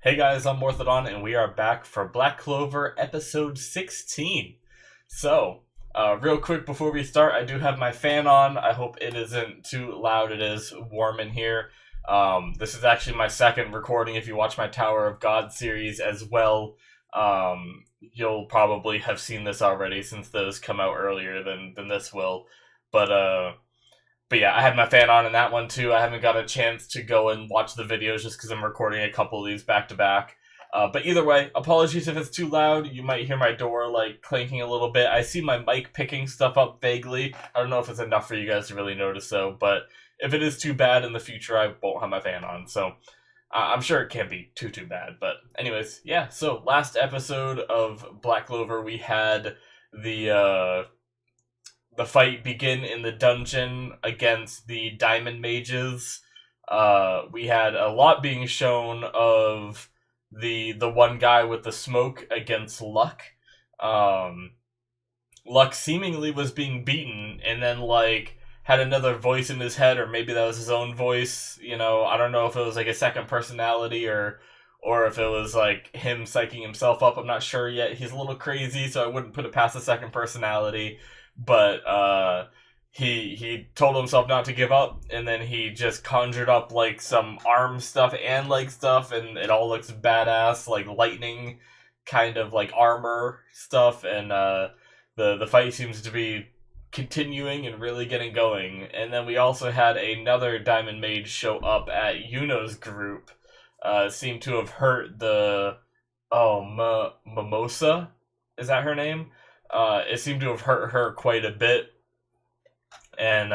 Hey guys, I'm Morthadon, and we are back for Black Clover episode 16. So, real quick before we start, I do have my fan on. I hope it isn't too loud. It is warm in here. This is actually my second recording. If you watch my Tower of God series as well, you'll probably have seen this already since those come out earlier than this will. But yeah, I had my fan on in that one too. I haven't got a chance to go and watch the videos just because I'm recording a couple of these back to back. But either way, apologies if it's too loud. You might hear my door like clanking a little bit. I see my mic picking stuff up vaguely. I don't know if it's enough for you guys to really notice though, but if it is too bad in the future, I won't have my fan on. So I'm sure it can't be too bad. But anyways, yeah. So last episode of Black Clover, we had the fight begin in the dungeon against the Diamond Mages. We had a lot being shown of the one guy with the smoke against Luck. Luck seemingly was being beaten, and then like had another voice in his head, or maybe that was his own voice. You know, I don't know if it was like a second personality or if it was like him psyching himself up. I'm not sure yet. He's a little crazy, so I wouldn't put it past the second personality. But he told himself not to give up, and then he just conjured up like some arm stuff and leg stuff, and it all looks badass, like lightning kind of like armor stuff, and the fight seems to be continuing and really getting going. And then we also had another Diamond Mage show up at Yuno's group. Seemed to have hurt the Mimosa, is that her name? It seemed to have hurt her quite a bit. And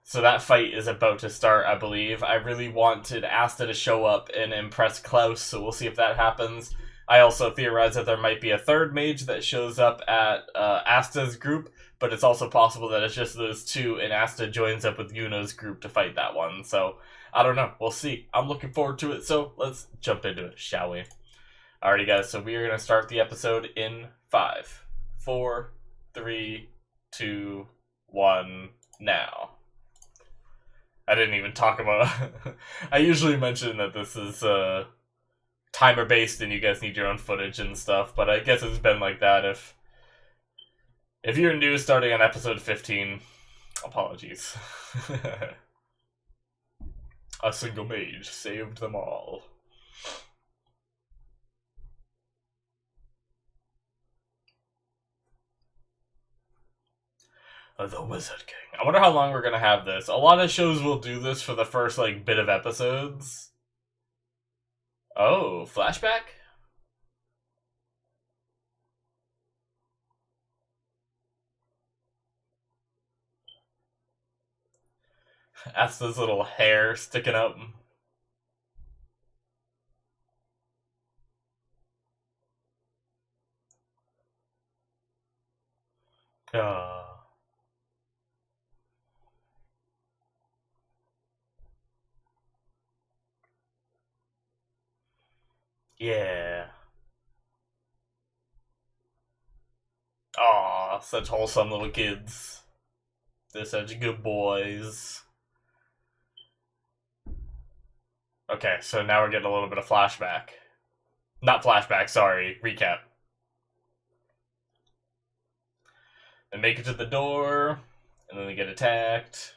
so that fight is about to start, I believe. I really wanted Asta to show up and impress Klaus, so we'll see if that happens. I also theorize that there might be a third mage that shows up at Asta's group, but it's also possible that it's just those two, and Asta joins up with Yuno's group to fight that one. So, I don't know. We'll see. I'm looking forward to it, so let's jump into it, shall we? Alrighty, guys, so we are going to start the episode in 5, 4, 3, 2, 1, now. I didn't even talk about... I usually mention that this is timer based and you guys need your own footage and stuff, but I guess it's been like that. If you're new starting on episode 15, apologies. A single mage saved them all. The Wizard King. I wonder how long we're gonna have this. A lot of shows will do this for the first, like, bit of episodes. Oh, flashback? Asta's little hair sticking up. Uh, yeah. Aw, such wholesome little kids. They're such good boys. Okay, so now we're getting a little bit of flashback. Not flashback, sorry, recap. They make it to the door, and then they get attacked.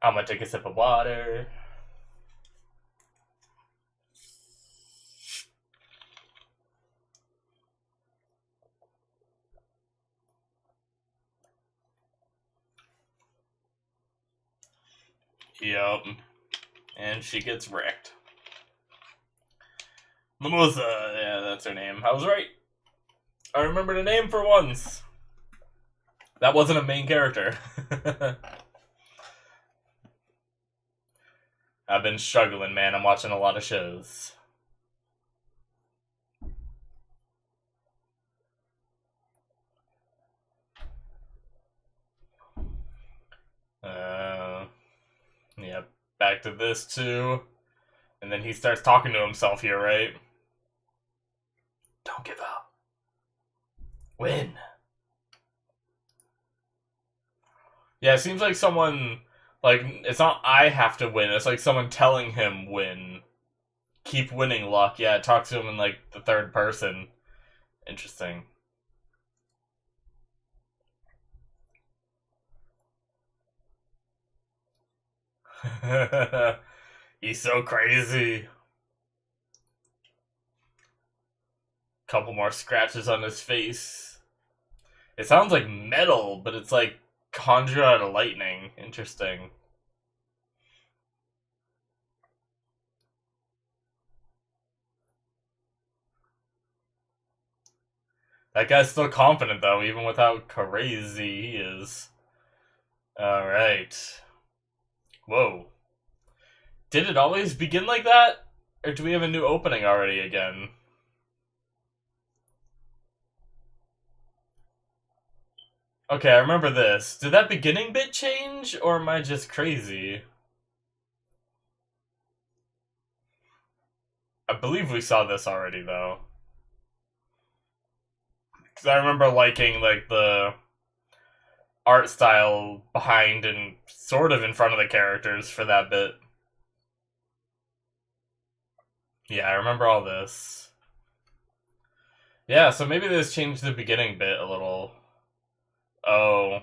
I'm gonna take a sip of water. Yup. And she gets wrecked. Mimosa, yeah, that's her name. I was right. I remembered a name for once. That wasn't a main character. I've been struggling, man. I'm watching a lot of shows. Yeah, back to this too. And then he starts talking to himself here, right? Don't give up. Win. Yeah, it seems like someone Like, it's not I have to win, it's like someone telling him win. Keep winning, Luck. Yeah, talk to him in, like, the third person. Interesting. He's so crazy. Couple more scratches on his face. It sounds like metal, but it's like conjured out of lightning. Interesting. That guy's still confident, though, even with how crazy he is. Alright. Whoa. Did it always begin like that? Or do we have a new opening already again? Okay, I remember this. Did that beginning bit change, or am I just crazy? I believe we saw this already, though. Because I remember liking, like, the art style behind and sort of in front of the characters for that bit. Yeah, I remember all this. Yeah, so maybe this changed the beginning bit a little. Oh.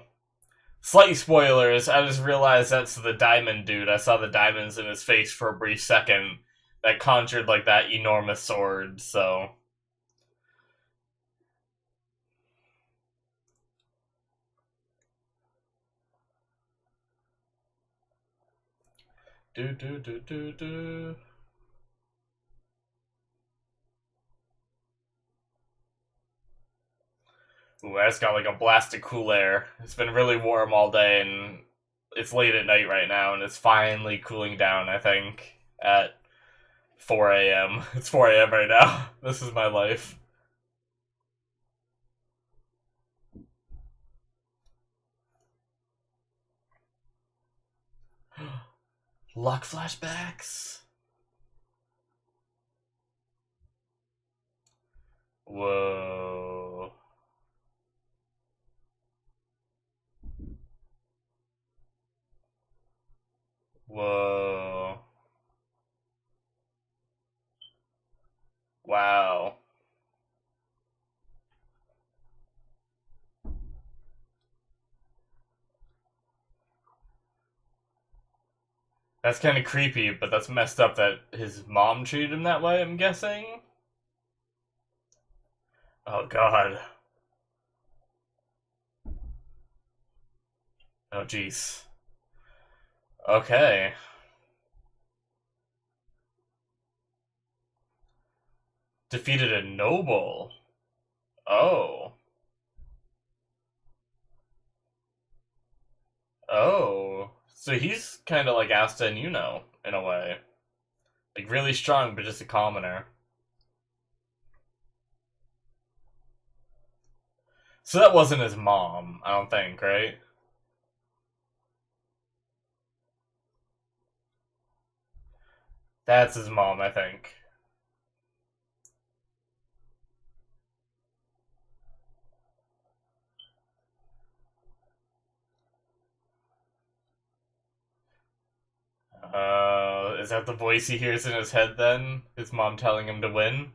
Slight spoilers, I just realized that's the diamond dude. I saw the diamonds in his face for a brief second that conjured, like, that enormous sword, so... Do do do do do. Ooh, I just got like a blast of cool air. It's been really warm all day, and it's late at night right now, and it's finally cooling down, I think, at 4 a.m. It's 4 a.m. right now. This is my life. Luck flashbacks? Whoa. Whoa. Wow. That's kind of creepy, but that's messed up that his mom treated him that way, I'm guessing? Oh, God. Oh, jeez. Okay. Defeated a noble. Oh. Oh. So he's kind of like Asta and Yuno, in a way. Like, really strong, but just a commoner. So that wasn't his mom, I don't think, right? That's his mom, I think. Is that the voice he hears in his head then? His mom telling him to win?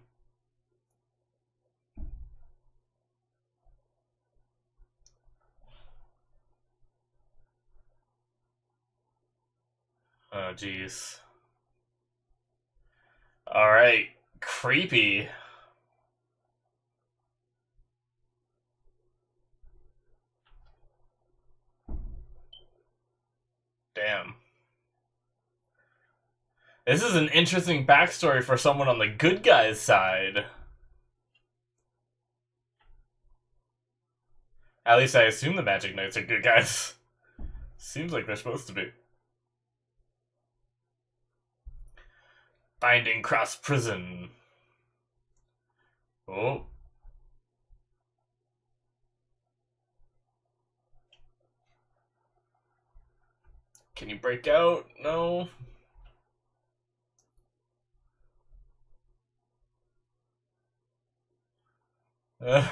Oh, jeez. Alright. Creepy. Damn. This is an interesting backstory for someone on the good guy's side. At least I assume the Magic Knights are good guys. Seems like they're supposed to be. Binding Cross Prison. Oh. Can you break out? No. Uh,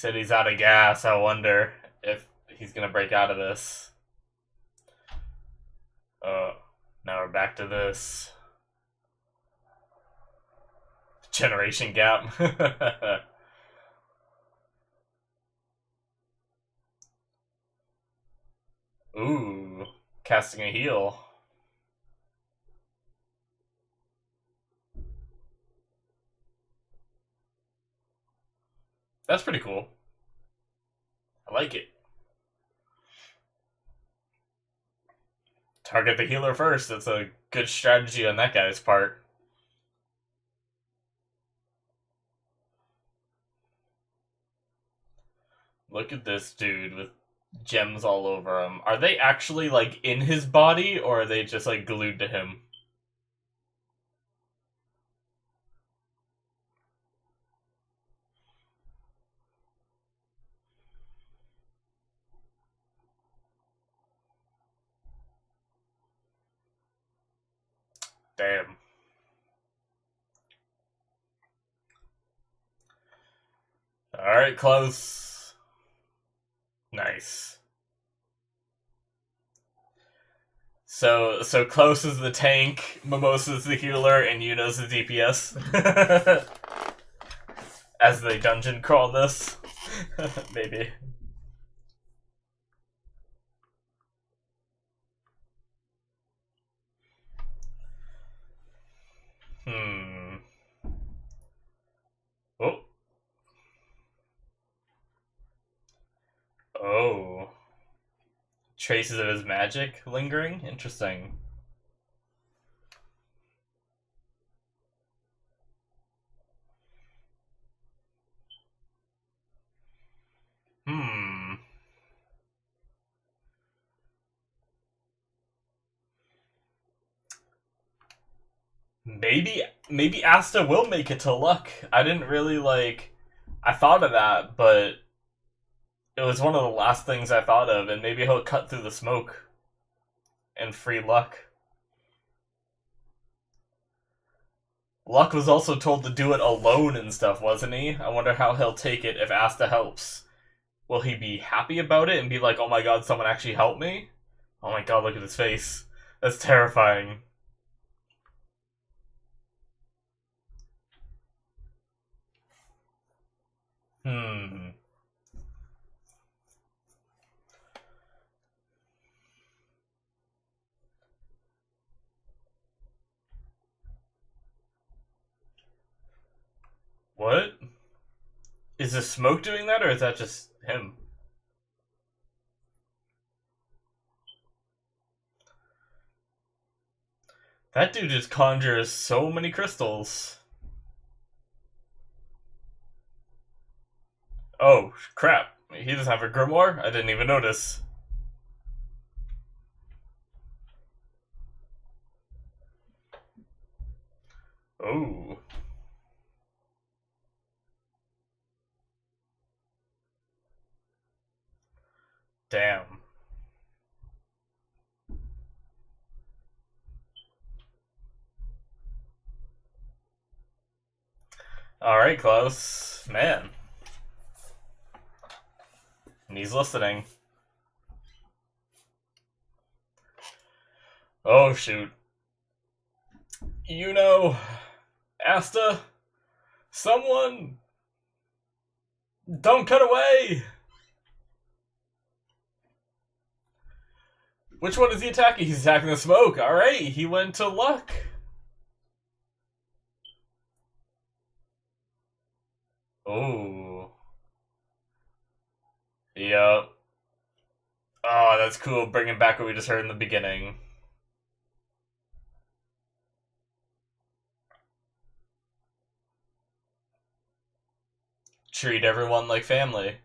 said he's out of gas. I wonder if he's gonna break out of this. Oh, now we're back to this. Generation gap. Ooh, casting a heal. That's pretty cool. I like it. Target the healer first. That's a good strategy on that guy's part. Look at this dude with gems all over him. Are they actually, like, in his body, or are they just, like, glued to him? Damn. Alright, close. Nice. So Close is the tank, Mimosa's the healer, and Yuno's the DPS. As they dungeon crawl this. Maybe. Hmm. Oh. Oh. Traces of his magic lingering? Interesting. Hmm. Maybe Asta will make it to luck. I didn't really like I thought of that, but it was one of the last things I thought of, and maybe he'll cut through the smoke and free Luck. Luck was also told to do it alone and stuff, wasn't he? I wonder how he'll take it if Asta helps. Will he be happy about it and be like, oh my god, someone actually helped me? Oh my god, look at his face. That's terrifying. Hmm. What? Is the smoke doing that, or is that just him? That dude just conjures so many crystals. Oh, crap. He doesn't have a grimoire? I didn't even notice. Oh. Damn. Alright, Klaus. Man. And he's listening. Oh, shoot. You know, Asta, someone, don't cut away! Which one is he attacking? He's attacking the smoke. Alright, he went to luck. Oh. Yep. Oh, that's cool. Bringing back what we just heard in the beginning. Treat everyone like family.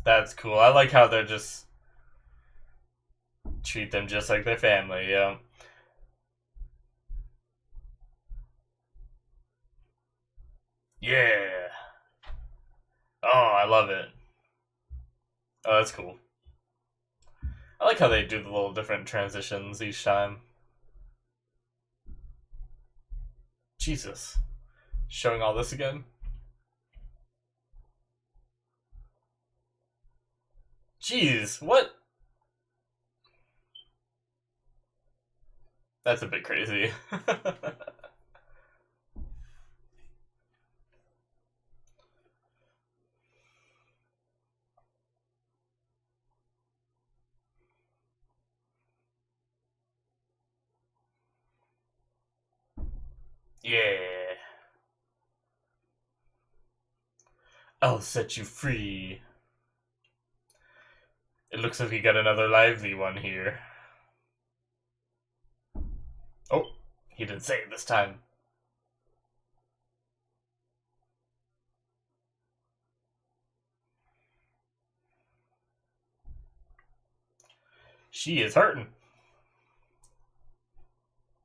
That's cool. I like how they're just treat them just like their family, yeah. Yeah. Oh, I love it. Oh, that's cool. I like how they do the little different transitions each time. Jesus. Showing all this again? Jeez, what? That's a bit crazy. Yeah. I'll set you free. It looks like we got another lively one here. Oh, he didn't say it this time. She is hurting.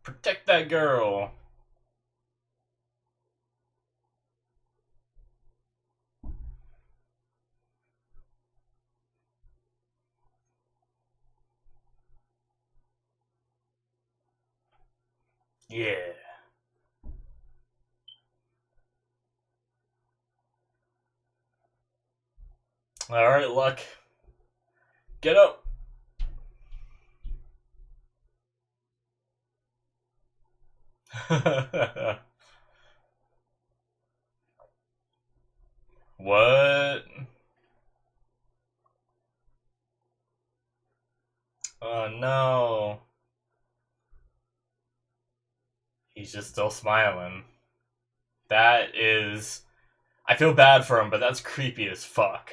Protect that girl. Yeah. Alright, Luck. Get up. What? Oh no. He's just still smiling. That is... I feel bad for him, but that's creepy as fuck.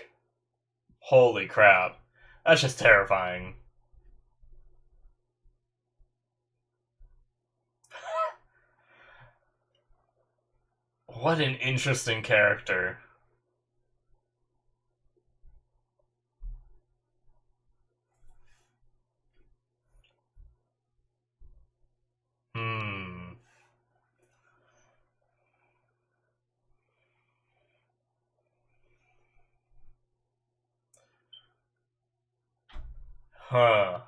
Holy crap. That's just terrifying. What an interesting character. Hmm. Huh.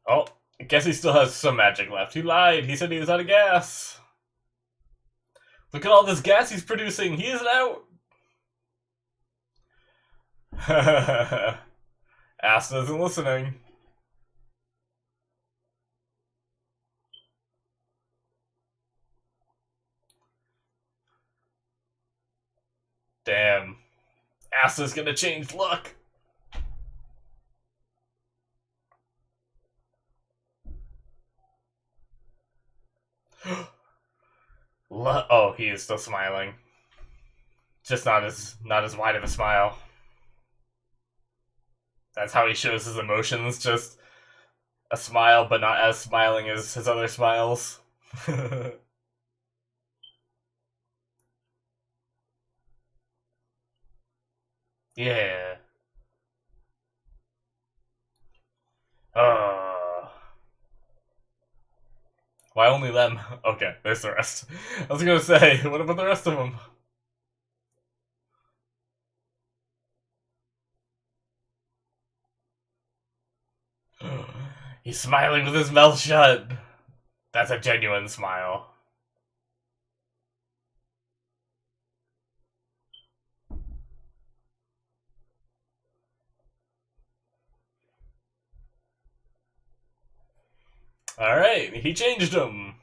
Oh, I guess he still has some magic left. He lied. He said he was out of gas. Look at all this gas he's producing. He isn't out. Asta isn't listening. Damn. Asta's gonna change luck. Oh, he is still smiling. Just not as wide of a smile. That's how he shows his emotions. Just a smile, but not as smiling as his other smiles. Yeah. Uh, why only them? Okay, there's the rest. I was gonna say, what about the rest of them? He's smiling with his mouth shut. That's a genuine smile. Alright, he changed him.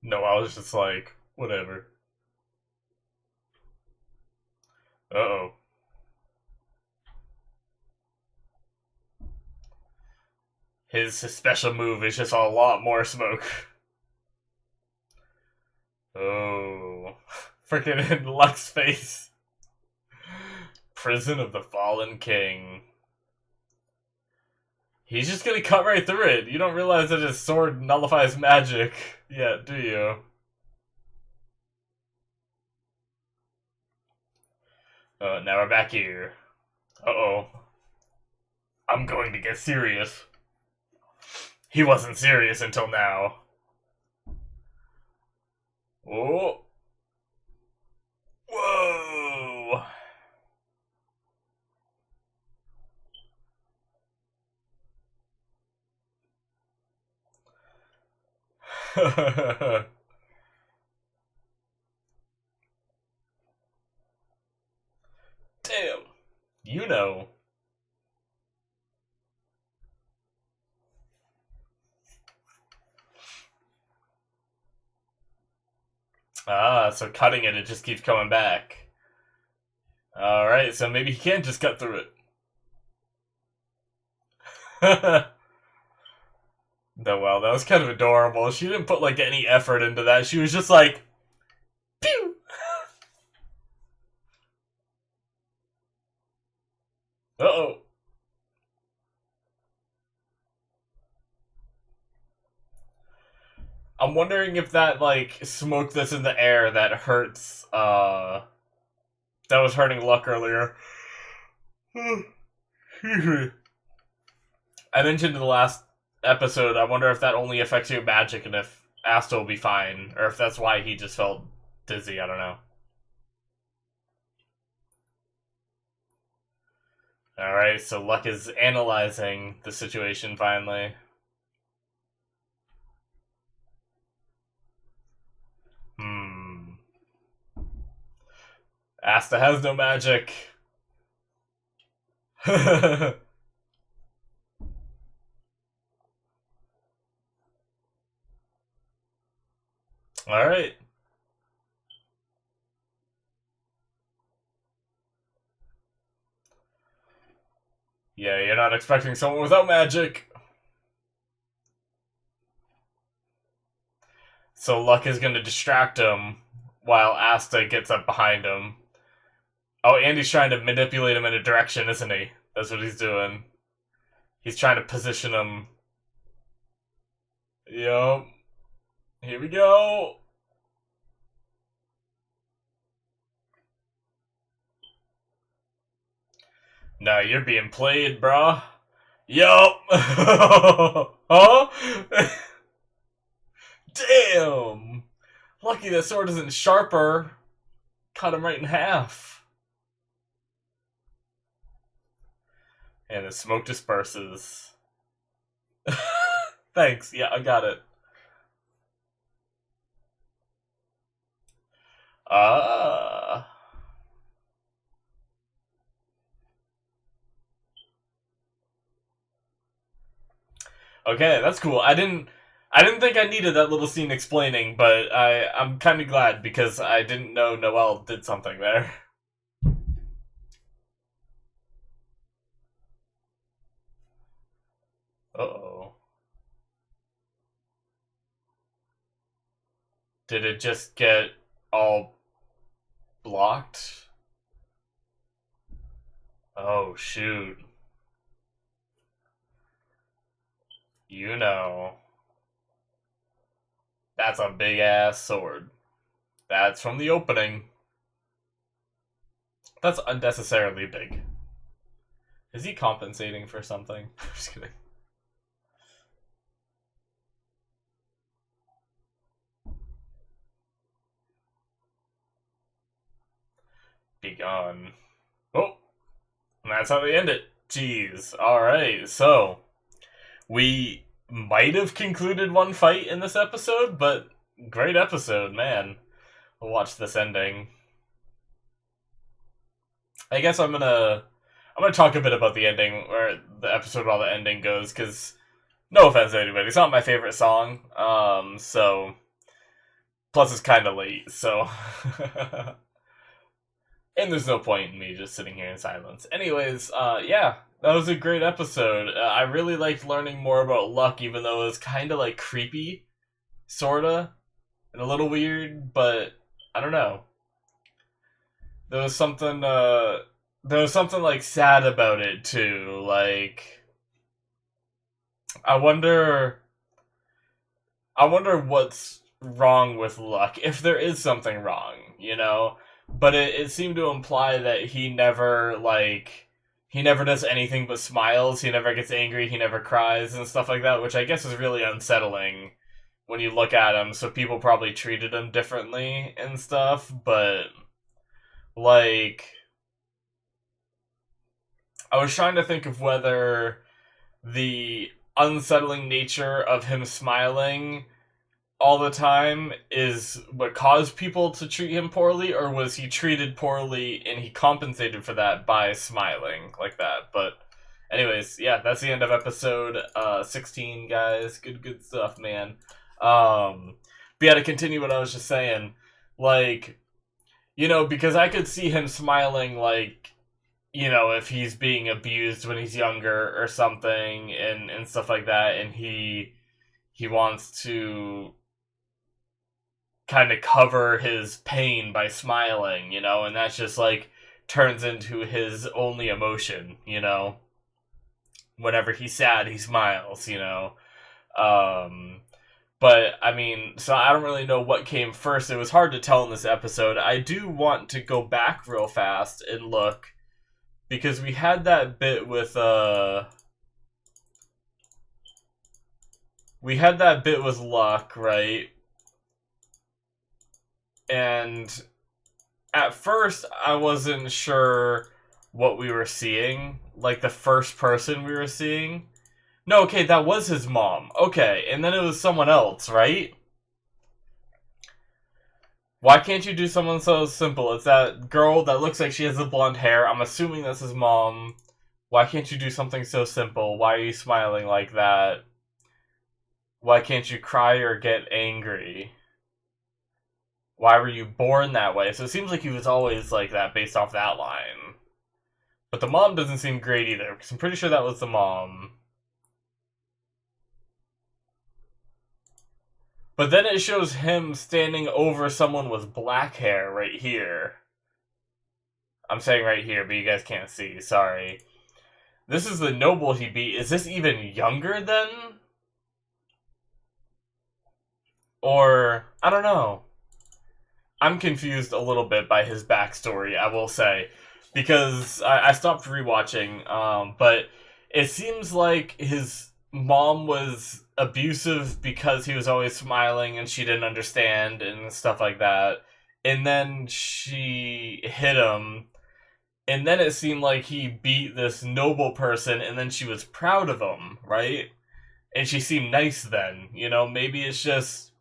No, I was just like, whatever. Uh-oh. His special move is just a lot more smoke. Oh. Freaking in Luck's face. Prison of the Fallen King. He's just gonna cut right through it. You don't realize that his sword nullifies magic yet, do you? Now we're back here. Uh-oh. I'm going to get serious. He wasn't serious until now. Oh. Whoa. Damn. You know. Ah, so cutting it, it just keeps coming back. Alright, so maybe he can't just cut through it. No, well, that was kind of adorable. She didn't put, like, any effort into that. She was just like, pew! Uh-oh. I'm wondering if that, like, smoke that's in the air that hurts, that was hurting Luck earlier. I mentioned in the last episode, I wonder if that only affects your magic and if Asta will be fine, or if that's why he just felt dizzy, I don't know. Alright, so Luck is analyzing the situation finally. Asta has no magic. Alright. Yeah, you're not expecting someone without magic. So Luck is gonna distract him while Asta gets up behind him. Oh, Andy's trying to manipulate him in a direction, isn't he? That's what he's doing. He's trying to position him. Yup. Here we go. No, you're being played, bruh. Yup. Huh? Damn. Lucky that sword isn't sharper. Cut him right in half. And the smoke disperses. Thanks. Yeah, I got it. Okay, that's cool. I didn't think I needed that little scene explaining, but I'm kind of glad because I didn't know Noelle did something there. Uh-oh. Did it just get all blocked? Oh, shoot. You know. That's a big-ass sword. That's from the opening. That's unnecessarily big. Is he compensating for something? Just kidding. Be gone. Oh, and that's how they end it. Jeez. Alright, so we might have concluded one fight in this episode, but great episode, man. We'll watch this ending. I guess I'm gonna talk a bit about the ending, or the episode while the ending goes, because no offense to anybody, it's not my favorite song. So plus it's kind of late, so and there's no point in me just sitting here in silence. Anyways, yeah, that was a great episode. I really liked learning more about Luck, even though it was kind of like creepy, sorta, and a little weird, but I don't know. There was something like sad about it too. Like I wonder what's wrong with Luck, if there is something wrong, you know? But it seemed to imply that he he never does anything but smiles. He never gets angry. He never cries and stuff like that, which I guess is really unsettling when you look at him. So people probably treated him differently and stuff, but like I was trying to think of whether the unsettling nature of him smiling all the time is what caused people to treat him poorly, or was he treated poorly and he compensated for that by smiling like that? But anyways, yeah, that's the end of episode 16, guys. Good stuff, man. But yeah, to continue what I was just saying, like, you know, because I could see him smiling, like, you know, if he's being abused when he's younger or something, and stuff like that, and he wants to kind of cover his pain by smiling, you know, and that's just like turns into his only emotion, you know. Whenever he's sad, he smiles, you know. But I mean, so I don't really know what came first. It was hard to tell in this episode. I do want to go back real fast and look, because we had that bit with Luck, right? And at first I wasn't sure what we were seeing, like the first person we were seeing. No, okay, that was his mom. Okay, and then it was someone else, right? Why can't you do someone so simple? It's that girl that looks like she has the blonde hair. I'm assuming that's his mom. Why can't you do something so simple? Why are you smiling like that? Why can't you cry or get angry? Why were you born that way? So it seems like he was always like that based off that line. But the mom doesn't seem great either, because I'm pretty sure that was the mom. But then it shows him standing over someone with black hair right here. I'm saying right here, but you guys can't see. Sorry. This is the noble he beat. Is this even younger then? Or, I don't know. I'm confused a little bit by his backstory, I will say. Because I stopped rewatching, but it seems like his mom was abusive because he was always smiling and she didn't understand and stuff like that. And then she hit him. And then it seemed like he beat this noble person and then she was proud of him, right? And she seemed nice then. You know, maybe it's just...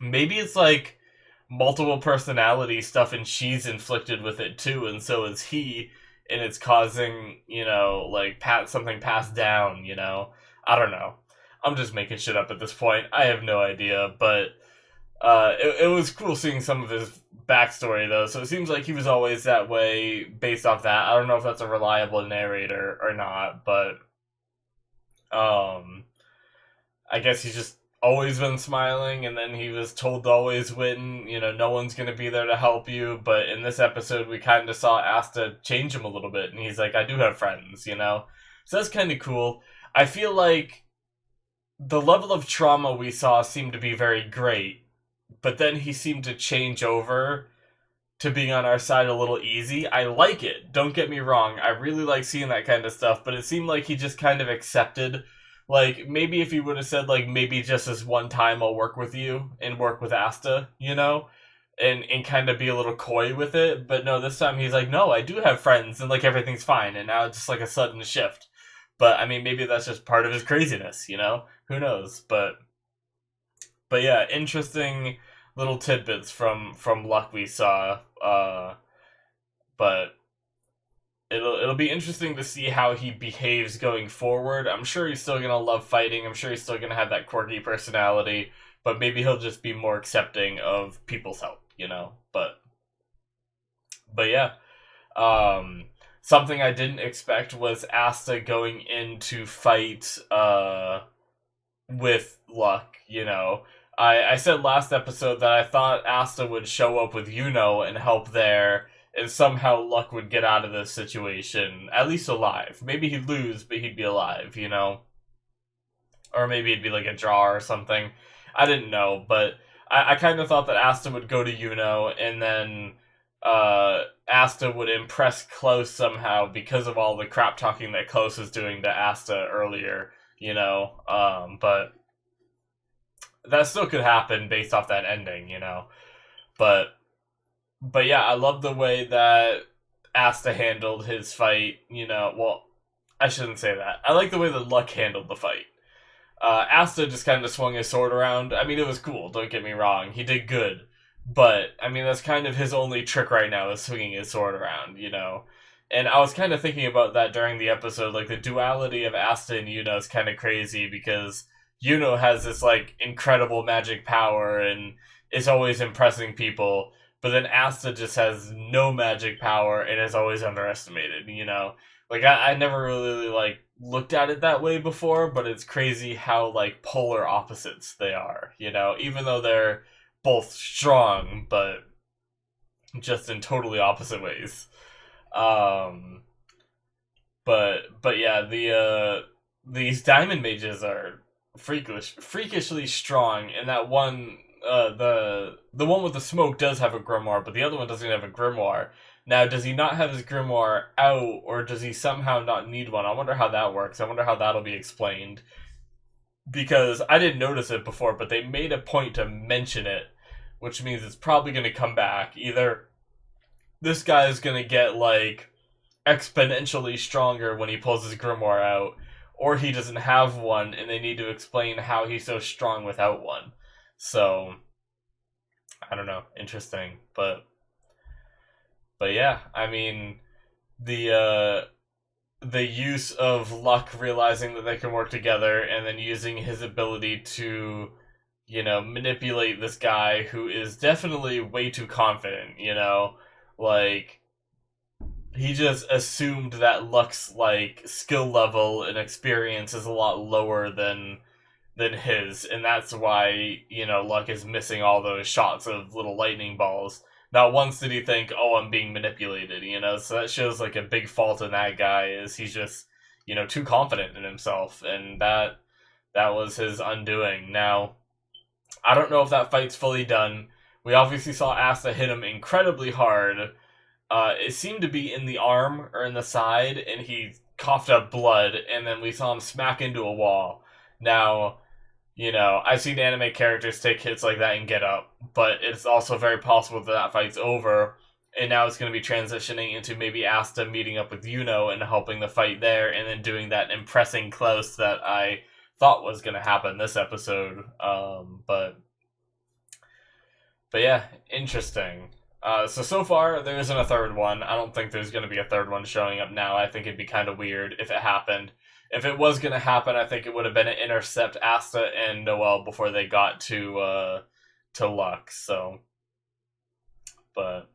Maybe it's like multiple personality stuff and she's inflicted with it too, and so is he, and it's causing, you know, like something passed down, you know. I don't know. I'm just making shit up at this point. I have no idea, but it was cool seeing some of his backstory though. So it seems like he was always that way based off that. I don't know if that's a reliable narrator or not, but I guess he's just always been smiling, and then he was told to always win, you know, no one's gonna be there to help you. But in this episode we kind of saw Asta change him a little bit, and he's like, I do have friends, you know. So that's kind of cool. I feel like the level of trauma we saw seemed to be very great, but then he seemed to change over to being on our side a little easy. I like it, don't get me wrong, I really like seeing that kind of stuff, but it seemed like he just kind of accepted. Like, maybe if he would have said, like, maybe just this one time I'll work with you and work with Asta, you know? And kind of be a little coy with it. But no, this time he's like, no, I do have friends and, like, everything's fine. And now it's just, like, a sudden shift. But, I mean, maybe that's just part of his craziness, you know? Who knows? But yeah, interesting little tidbits from Luck we saw. But... It'll be interesting to see how he behaves going forward. I'm sure he's still gonna love fighting. I'm sure he's still gonna have that quirky personality, but maybe he'll just be more accepting of people's help, you know. But yeah, something I didn't expect was Asta going in to fight with Luck. You know, I said last episode that I thought Asta would show up with Yuno and help there, and somehow Luck would get out of this situation, at least alive. Maybe he'd lose, but he'd be alive, you know? Or maybe it'd be like a draw or something. I didn't know, but I kind of thought that Asta would go to Yuno, and then Asta would impress Close somehow because of all the crap talking that Close was doing to Asta earlier, but that still could happen based off that ending. But yeah, I love the way that Asta handled his fight. Well, I shouldn't say that. I like the way that Luck handled the fight. Asta just kind of swung his sword around. I mean, it was cool, don't get me wrong. He did good. But, I mean, that's kind of his only trick right now is swinging his sword around. And I was kind of thinking about that during the episode. Like, the duality of Asta and Yuno is kind of crazy because Yuno has this, like, incredible magic power and is always impressing people. But then Asta just has no magic power and is always underestimated. Like, I never really, like, looked at it that way before, but it's crazy how, like, polar opposites they are. Even though they're both strong, but just in totally opposite ways. But yeah, these diamond mages are freakishly strong, and that one, the one with the smoke does have a grimoire, but the other one doesn't have a grimoire. Now, does he not have his grimoire out, or does he somehow not need one? I wonder how that works. I wonder how that'll be explained. Because I didn't notice it before, but they made a point to mention it, which means it's probably going to come back. Either this guy is going to get, like, exponentially stronger when he pulls his grimoire out, or he doesn't have one, and they need to explain how he's so strong without one. So, I don't know. Interesting. But yeah, I mean, the use of Luck realizing that they can work together and then using his ability to, manipulate this guy who is definitely way too confident. Like, he just assumed that Luck's, like, skill level and experience is a lot lower than his, and that's why, Luck is missing all those shots of little lightning balls. Not once did he think, oh, I'm being manipulated, so that shows, like, a big fault in that guy is he's just, too confident in himself, and that was his undoing. Now, I don't know if that fight's fully done. We obviously saw Asta hit him incredibly hard. It seemed to be in the arm or in the side, and he coughed up blood, and then we saw him smack into a wall. Now, I've seen anime characters take hits like that and get up, but it's also very possible that fight's over, and now it's going to be transitioning into maybe Asta meeting up with Yuno and helping the fight there, and then doing that impressing close that I thought was going to happen this episode. But yeah, interesting. So far, there isn't a third one. I don't think there's going to be a third one showing up now. I think it'd be kind of weird if it happened. If it was going to happen, I think it would have been an intercept Asta and Noelle before they got to Lux. So, but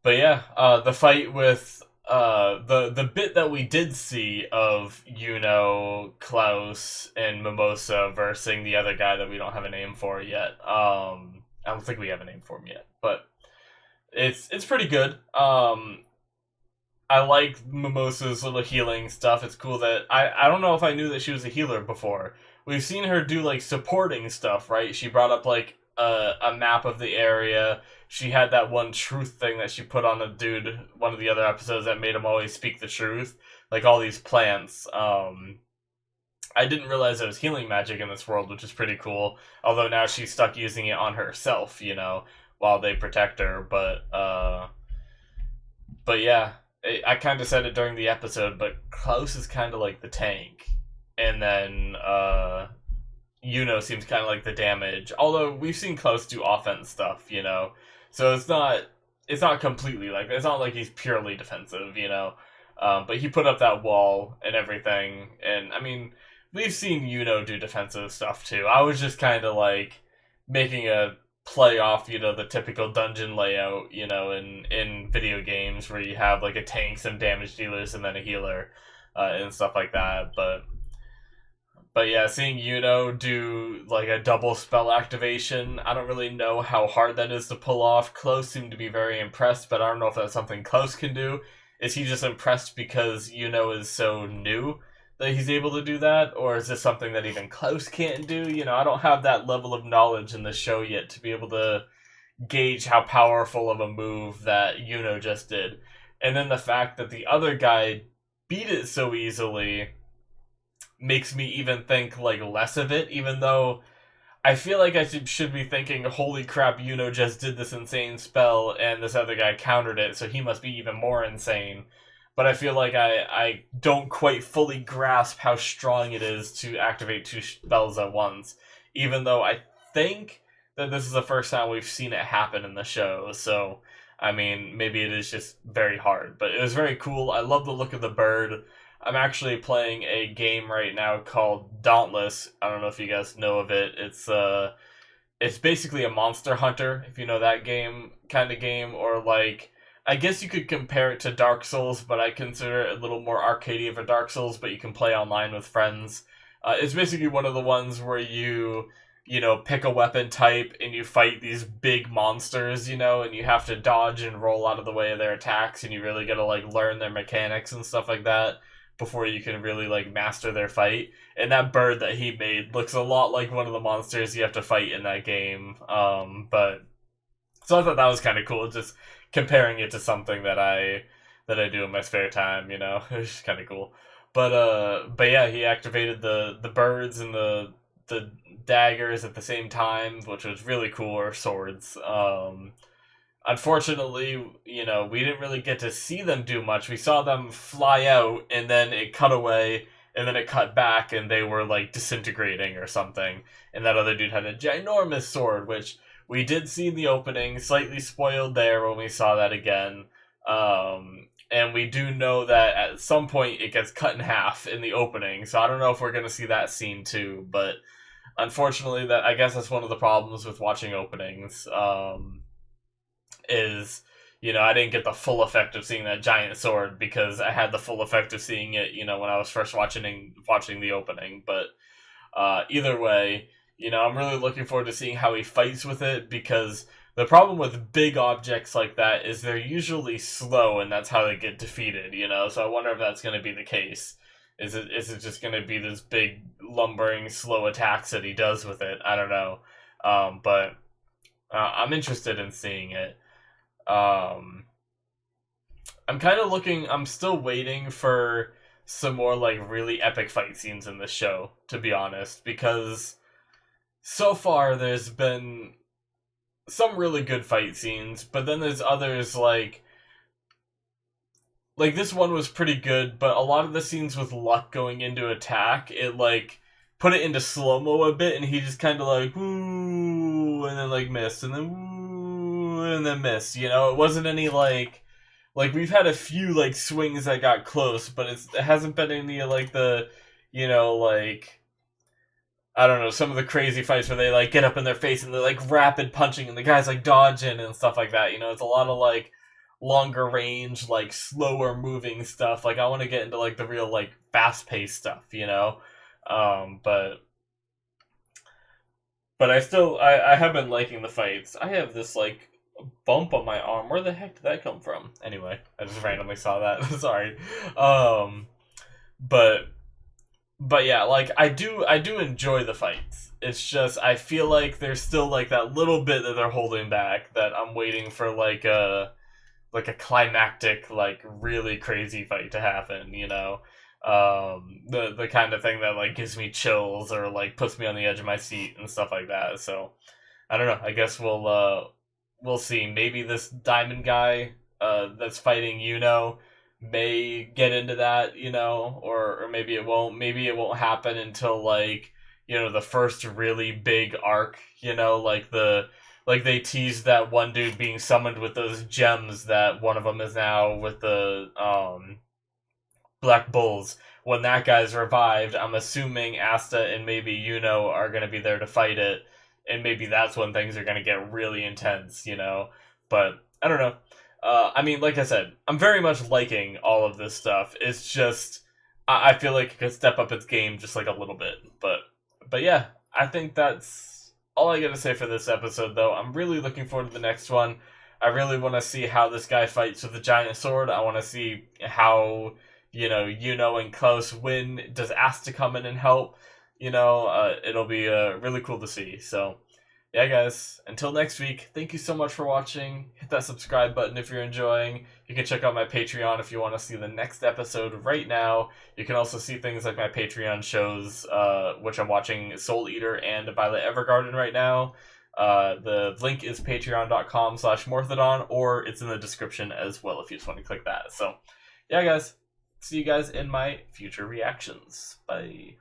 yeah, the fight with the bit that we did see of Klaus and Mimosa versing the other guy that we don't have a name for yet. I don't think we have a name for him yet, but it's pretty good. I like Mimosa's little healing stuff. It's cool that I don't know if I knew that she was a healer before. We've seen her do, like, supporting stuff, right? She brought up, like, a map of the area. She had that one truth thing that she put on a dude, one of the other episodes that made him always speak the truth. Like, all these plants. I didn't realize there was healing magic in this world, which is pretty cool. Although now she's stuck using it on herself, while they protect her. But yeah. I kind of said it during the episode, but Klaus is kind of like the tank. And then Yuno seems kind of like the damage. Although we've seen Klaus do offense stuff, So it's not completely like, it's not like he's purely defensive, But he put up that wall and everything. And, I mean, we've seen Yuno do defensive stuff too. I was just kind of like making a play off, the typical dungeon layout, in video games where you have, like, a tank, some damage dealers, and then a healer, and stuff like that. But yeah, seeing Yuno do, like, a double spell activation, I don't really know how hard that is to pull off. Close seemed to be very impressed, but I don't know if that's something Close can do. Is he just impressed because Yuno is so new that he's able to do that, or is this something that even Close can't do? I don't have that level of knowledge in the show yet to be able to gauge how powerful of a move that Yuno just did. And then the fact that the other guy beat it so easily makes me even think like less of it, even though I feel like I should be thinking, holy crap, Yuno just did this insane spell and this other guy countered it, so he must be even more insane. But I feel like I don't quite fully grasp how strong it is to activate two spells at once, even though I think that this is the first time we've seen it happen in the show, so I mean, maybe it is just very hard. But it was very cool. I love the look of the bird. I'm actually playing a game right now called Dauntless. I don't know if you guys know of it. It's basically a Monster Hunter, if you know that game kind of game, or like I guess you could compare it to Dark Souls, but I consider it a little more arcadey of a Dark Souls, but you can play online with friends. It's basically one of the ones where you know, pick a weapon type and you fight these big monsters, you know, and you have to dodge and roll out of the way of their attacks, and you really gotta like learn their mechanics and stuff like that before you can really like master their fight. And that bird that he made looks a lot like one of the monsters you have to fight in that game. But so I thought that was kind of cool, just comparing it to something that I do in my spare time. You know, it's kind of cool. But yeah, he activated the birds and the daggers at the same time, which was really cool, or swords. Unfortunately, you know, we didn't really get to see them do much. We saw them fly out, and then it cut away, and then it cut back, and they were, like, disintegrating or something. And that other dude had a ginormous sword, which we did see in the opening, slightly spoiled there when we saw that again. And we do know that at some point it gets cut in half in the opening, so I don't know if we're going to see that scene too, but unfortunately, that I guess that's one of the problems with watching openings. Is, you know, I didn't get the full effect of seeing that giant sword because I had the full effect of seeing it, you know, when I was first watching the opening. But either way, you know, I'm really looking forward to seeing how he fights with it, because the problem with big objects like that is they're usually slow, and that's how they get defeated, you know. So I wonder if that's going to be the case. Is it just going to be this big lumbering slow attacks that he does with it? I don't know. But I'm interested in seeing it. I'm kind of I'm still waiting for some more like really epic fight scenes in this show, to be honest, because so far there's been some really good fight scenes, but then there's others like this one was pretty good, but a lot of the scenes with Luck going into attack, it like put it into slow-mo a bit, and he just kind of like woo, and then like missed, and then woo, and then missed. You know, it wasn't any like we've had a few like swings that got close, but it hasn't been any like the, you know, like I don't know, some of the crazy fights where they like get up in their face and they're like rapid punching and the guy's like dodging and stuff like that. You know, it's a lot of like longer range, like slower moving stuff. Like I want to get into like the real like fast paced stuff, you know. But I have been liking the fights. I have this like bump on my arm. Where the heck did that come from? Anyway, I just randomly saw that. Sorry. But yeah, like I do enjoy the fights. It's just I feel like there's still like that little bit that they're holding back, that I'm waiting for like a climactic, like really crazy fight to happen, you know. The kind of thing that like gives me chills or like puts me on the edge of my seat and stuff like that. So I don't know. I guess we'll see. Maybe this diamond guy that's fighting Yuno may get into that, you know, or maybe it won't. Maybe it won't happen until like, you know, the first really big arc, you know, like they teased that one dude being summoned with those gems, that one of them is now with the Black Bulls. When that guy's revived, I'm assuming Asta and maybe Yuno are going to be there to fight it, and maybe that's when things are going to get really intense, you know. But I don't know. I mean, like I said, I'm very much liking all of this stuff. It's just I feel like it could step up its game just like a little bit. But yeah, I think that's all I got to say for this episode, though. I'm really looking forward to the next one. I really want to see how this guy fights with the giant sword. I want to see how, you know, Yuno and Klaus win. Does Asta come in and help? You know, it'll be really cool to see. So yeah, guys, until next week, thank you so much for watching. Hit that subscribe button if you're enjoying. You can check out my Patreon if you want to see the next episode right now. You can also see things like my Patreon shows, which I'm watching Soul Eater and Violet Evergarden right now. The link is patreon.com/Morthadon, or it's in the description as well if you just want to click that. So, yeah, guys, see you guys in my future reactions. Bye.